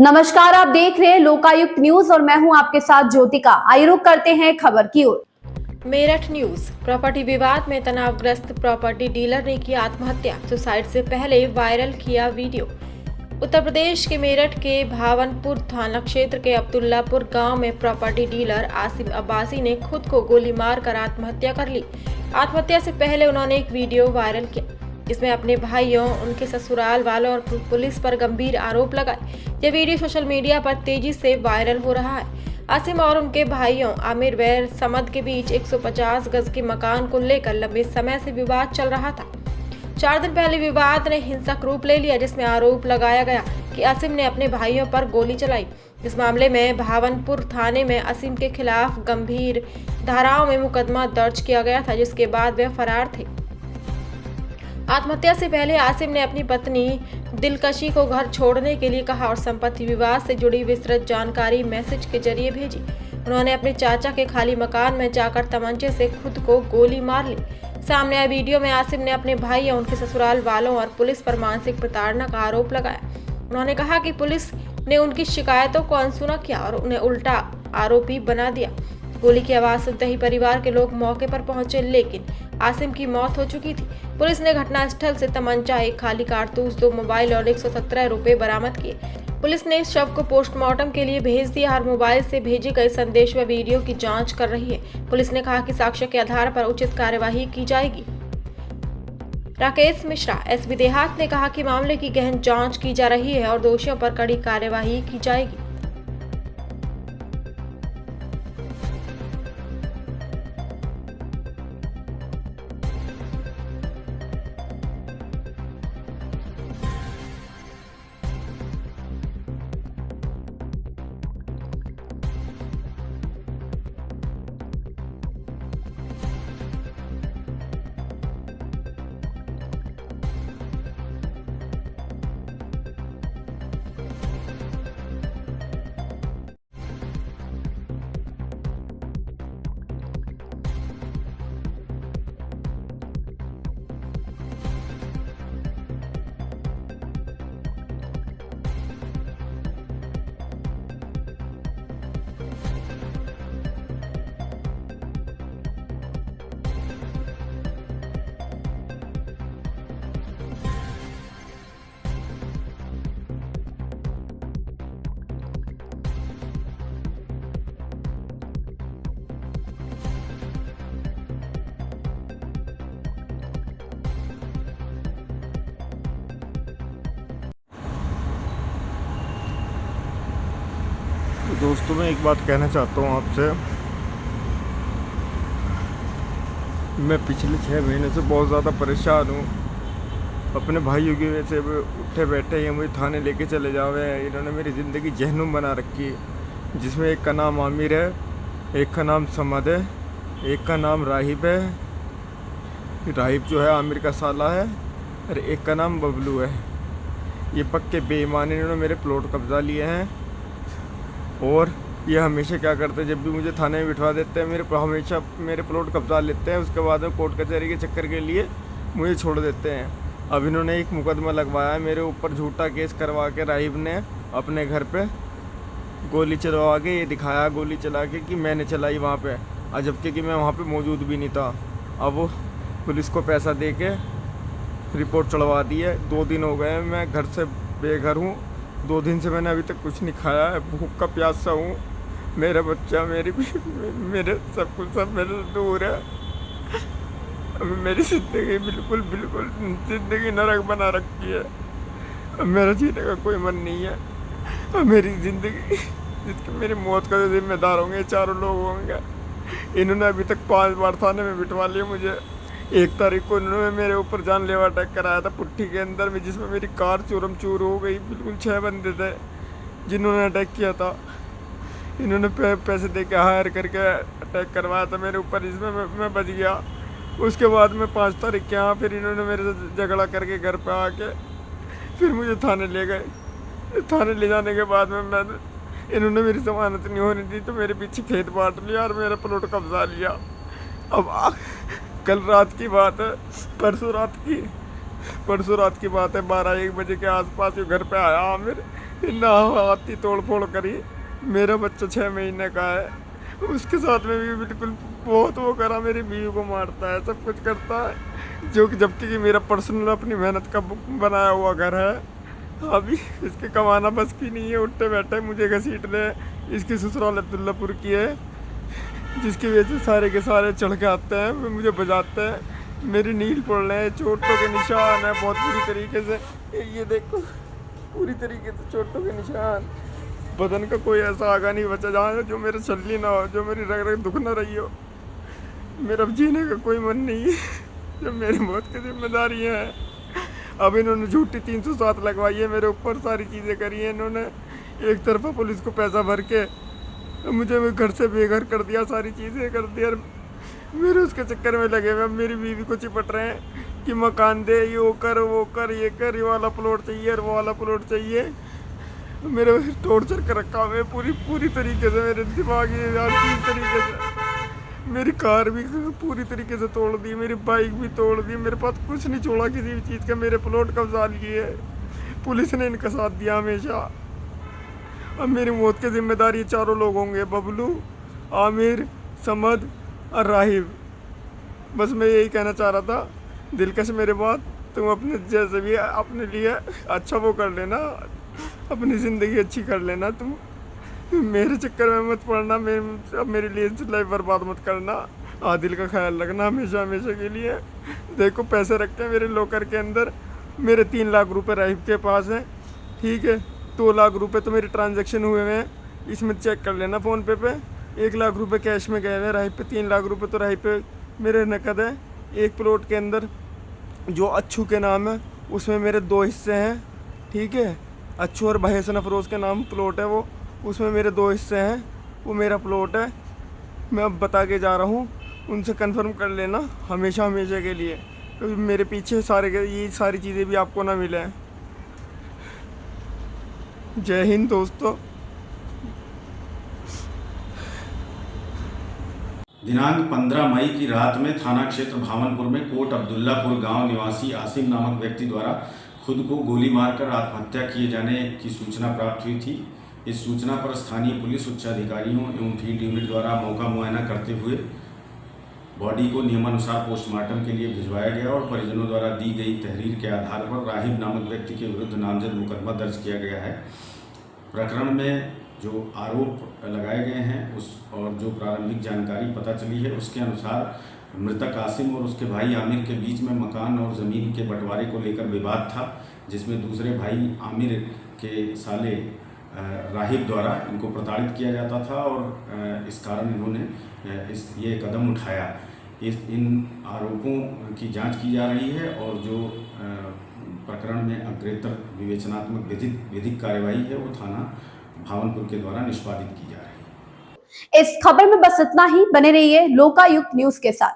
नमस्कार, आप देख रहे हैं लोकायुक्त न्यूज और मैं हूं आपके साथ ज्योतिका। आइए रुक करते हैं खबर की ओर। मेरठ न्यूज। प्रॉपर्टी विवाद में तनावग्रस्त प्रॉपर्टी डीलर ने की आत्महत्या। सुसाइड से पहले वायरल किया वीडियो। उत्तर प्रदेश के मेरठ के भावनपुर थाना क्षेत्र के अब्दुल्लापुर गांव में प्रॉपर्टी डीलर आसिम अब्बासी ने खुद को गोली मारकर आत्महत्या कर ली। आत्महत्या से पहले उन्होंने एक वीडियो वायरल किया जिसमें अपने भाइयों, उनके ससुराल वालों और पुलिस पर गंभीर आरोप लगाए। यह वीडियो सोशल मीडिया पर तेजी से वायरल हो रहा है। आसिम और उनके भाइयों आमिर व समद के बीच 150 गज के मकान को लेकर लंबे समय से विवाद चल रहा था। 4 दिन पहले विवाद ने हिंसक रूप ले लिया, जिसमें आरोप लगाया गया कि आसिम ने अपने भाइयों पर गोली चलाई। इस मामले में भावनपुर थाने में आसिम के खिलाफ गंभीर धाराओं में मुकदमा दर्ज किया गया था, जिसके बाद वे फरार थे। आत्महत्या से पहले आसिम ने अपनी पत्नी दिलकशी को घर छोड़ने के लिए कहा और संपत्ति विवाद से जुड़ी विस्तृत जानकारी मैसेज के जरिए भेजी। उन्होंने अपने चाचा के खाली मकान में जाकर तमंचे से खुद को गोली मार ली। सामने आए वीडियो में आसिम ने अपने भाई या उनके ससुराल वालों और पुलिस पर मानसिक प्रताड़ना का आरोप लगाया। उन्होंने कहा कि पुलिस ने उनकी शिकायतों को अनसुना किया और उन्हें उल्टा आरोपी बना दिया। गोली की आवाज सुनते ही परिवार के लोग मौके पर पहुंचे, लेकिन आसिम की मौत हो चुकी थी। पुलिस ने घटनास्थल से तमंचा, एक खाली कारतूस, 2 मोबाइल और 117 रुपए बरामद किए। पुलिस ने इस शव को पोस्टमार्टम के लिए भेज दिया और मोबाइल से भेजे गए संदेश व वीडियो की जांच कर रही है। पुलिस ने कहा कि साक्ष्य के आधार पर उचित कार्यवाही की जाएगी। राकेश मिश्रा, एसपी देहात, ने कहा कि मामले की गहन जांच की जा रही है और दोषियों पर कड़ी कार्यवाही की जाएगी। दोस्तों, मैं एक बात कहना चाहता हूँ आपसे। मैं पिछले 6 महीने से बहुत ज़्यादा परेशान हूँ। अपने भाइयों की वजह से उठे बैठे ये मुझे थाने लेके चले जावे हैं। इन्होंने मेरी ज़िंदगी जहन्नुम बना रखी है, जिसमें एक का नाम आमिर है, एक का नाम समद है, एक का नाम राहिब है। राहिब जो है आमिर का साला है, और एक का नाम बबलू है। ये पक्के बेईमान, इन्होंने मेरे प्लॉट कब्जा लिए हैं और ये हमेशा क्या करते हैं, जब भी मुझे थाने में बिठवा देते हैं, हमेशा मेरे प्लॉट कब्जा लेते हैं। उसके बाद में कोर्ट कचहरी के चक्कर के लिए मुझे छोड़ देते हैं। अब इन्होंने एक मुकदमा लगवाया है मेरे ऊपर, झूठा केस करवा के राहिब ने अपने घर पे गोली चलवा के ये दिखाया, गोली चला के कि मैंने चलाई वहाँ पे, जबकि कि मैं वहाँ पे मौजूद भी नहीं था। अब वो पुलिस को पैसा दे के रिपोर्ट चढ़वा दी है। 2 दिन हो गए मैं घर से बेघर हूँ। 2 दिन से मैंने अभी तक कुछ नहीं खाया है, भूख का प्यासा हूँ। मेरा बच्चा, मेरे सब कुछ सब मेरे से दूर है। अभी मेरी ज़िंदगी बिल्कुल ज़िंदगी नरक बना रखी है। अब मेरा जीने का कोई मन नहीं है। अब मेरी ज़िंदगी, जिसकी मेरी मौत का जो जिम्मेदार होंगे 4 लोग होंगे। इन्होंने अभी तक 5 बार थाने में बिठवा लिया मुझे। 1 तारीख को इन्होंने मेरे ऊपर जानलेवा अटैक कराया था पुट्ठी के अंदर में, जिसमें मेरी कार चूरम चूर हो गई। बिल्कुल 6 बंदे थे जिन्होंने अटैक किया था। इन्होंने पैसे दे के हायर करके अटैक करवाया था मेरे ऊपर, जिसमें मैं बच गया। उसके बाद में 5 तारीख के यहाँ फिर इन्होंने मेरे से झगड़ा करके घर पे आके फिर मुझे थाने ले गए। थाने ले जाने के बाद में इन्होंने मेरी जमानत नहीं होने दी, तो मेरे पीछे खेत बांट लिया और मेरा प्लॉट कब्जा लिया। अब कल रात की बात है, परसों रात की बात है, 12-1 बजे के आसपास ये घर पे आया आमिर। ना आती तोड़ फोड़ करी। मेरा बच्चा 6 महीने का है, उसके साथ में भी बिल्कुल बहुत वो करा, मेरी बीवी को मारता है, सब कुछ करता है, जो कि जबकि कि मेरा पर्सनल अपनी मेहनत का बनाया हुआ घर है। अभी इसके कमाना बस की नहीं है, उठते बैठे मुझे घसीट ले। इसकी ससुराल अब्दुल्लापुर की है, जिसकी वजह से सारे के सारे चढ़ के आते हैं, वे मुझे बजाते हैं, मेरी नील पड़ रहे हैं, चोटों के निशान है बहुत बुरी तरीके से। ये देखो पूरी तरीके से चोटों के निशान, बदन का कोई ऐसा आगा नहीं बचा जहाँ जो मेरे छल्ली ना हो, जो मेरी रग रग दुख ना रही हो। मेरा अब जीने का कोई मन नहीं है, जो मेरी मौत की जिम्मेदारी है। अब इन्होंने झूठी 307 लगवाई है मेरे ऊपर, सारी चीज़ें करी हैं इन्होंने। एक तरफा पुलिस को पैसा भर के मुझे घर से बेघर कर दिया, सारी चीज़ें कर दिया। मेरे उसके चक्कर में लगे हुए, मेरी बीवी को चिपट रहे हैं कि मकान दे, ये कर, वो कर, ये कर, ये वाला प्लॉट चाहिए और वो वाला प्लॉट चाहिए। मेरे टॉर्चर कर रखा हुआ है पूरी तरीके से, मेरे दिमागी हर चीज़ तरीके से। मेरी कार भी पूरी तरीके से तोड़ दी, मेरी बाइक भी तोड़ दी, मेरे पास कुछ नहीं छोड़ा किसी भी चीज़ का। मेरे प्लॉट कब्जा लिए, पुलिस ने इनका साथ दिया हमेशा। अब मेरी मौत की जिम्मेदारी ये चारों लोग होंगे, बबलू, आमिर, समद और राहिब। बस मैं यही कहना चाह रहा था, दिलकश मेरे बात, तुम अपने जैसे भी अपने लिए अच्छा वो कर लेना, अपनी ज़िंदगी अच्छी कर लेना। तुम मेरे चक्कर में मत पड़ना, मेरे लिए लाइफ बर्बाद मत करना। आदिल का ख्याल रखना हमेशा हमेशा के लिए। देखो पैसे रखे मेरे लॉकर के अंदर, मेरे 3 लाख रुपए राहिब के पास हैं, ठीक है। 2 लाख रुपए तो मेरे ट्रांजैक्शन हुए हैं, इसमें चेक कर लेना फ़ोन पे 1 लाख रुपए कैश में गए हुए राहिब पे, 3 लाख रुपए तो राहिब पे मेरे नकद है। एक प्लॉट के अंदर जो अच्छू के नाम है उसमें मेरे 2 हिस्से हैं, ठीक है। अच्छू और भाई हसन अफरोज़ के नाम प्लॉट है वो, उसमें मेरे 2 हिस्से हैं, वो मेरा प्लॉट है। मैं अब बता के जा रहा हूँ, उनसे कंफर्म कर लेना हमेशा हमेशा के लिए, क्योंकि मेरे पीछे ये सारी चीज़ें भी आपको ना मिले। जय हिंद दोस्तों। दिनांक 15 मई की रात में थाना क्षेत्र भावनपुर में कोट अब्दुल्लापुर गांव निवासी आसिम नामक व्यक्ति द्वारा खुद को गोली मारकर आत्महत्या किए जाने की सूचना प्राप्त हुई थी। इस सूचना पर स्थानीय पुलिस उच्च अधिकारियों एवं फील्ड यूनिट द्वारा मौका मुआयना करते हुए बॉडी को नियमानुसार पोस्टमार्टम के लिए भिजवाया गया और परिजनों द्वारा दी गई तहरीर के आधार पर राहिब नामक व्यक्ति के विरुद्ध नामजद मुकदमा दर्ज किया गया है। प्रकरण में जो आरोप लगाए गए हैं और जो प्रारंभिक जानकारी पता चली है उसके अनुसार मृतक आसिम और उसके भाई आमिर के बीच में मकान और ज़मीन के बंटवारे को लेकर विवाद था, जिसमें दूसरे भाई आमिर के साले राहिब द्वारा इनको प्रताड़ित किया जाता था और इस कारण इन्होंने ये कदम उठाया। इन आरोपों की जांच की जा रही है और जो प्रकरण में अग्रेतर विवेचनात्मक विधिक कार्यवाही है वो थाना भावनपुर के द्वारा निष्पादित की जा रही है। इस खबर में बस इतना ही, बने रहिए लोकायुक्त न्यूज के साथ।